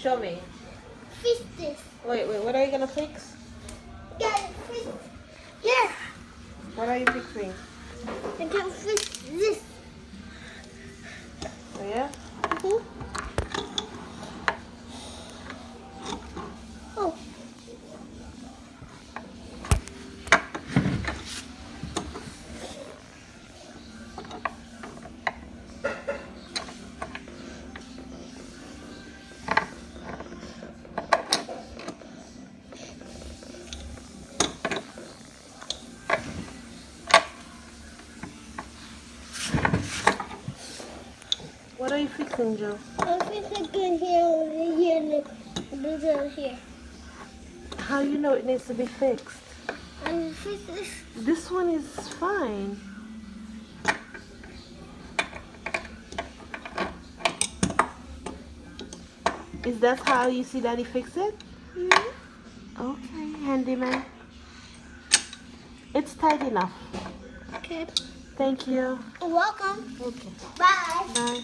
Show me. Fix this. Wait, what are you gonna fix? Gotta fix. Yeah. What are you fixing? I can fix this. Oh, yeah? Oh. What are you fixing, Joe? I'm fixing here, and here. How you know it needs to be fixed? I'm fixing this. This one is fine. Is that how you see Daddy fix it? Mm-hmm. Okay, handyman. It's tight enough. Okay. Thank you. You're welcome. Okay. Bye. Bye.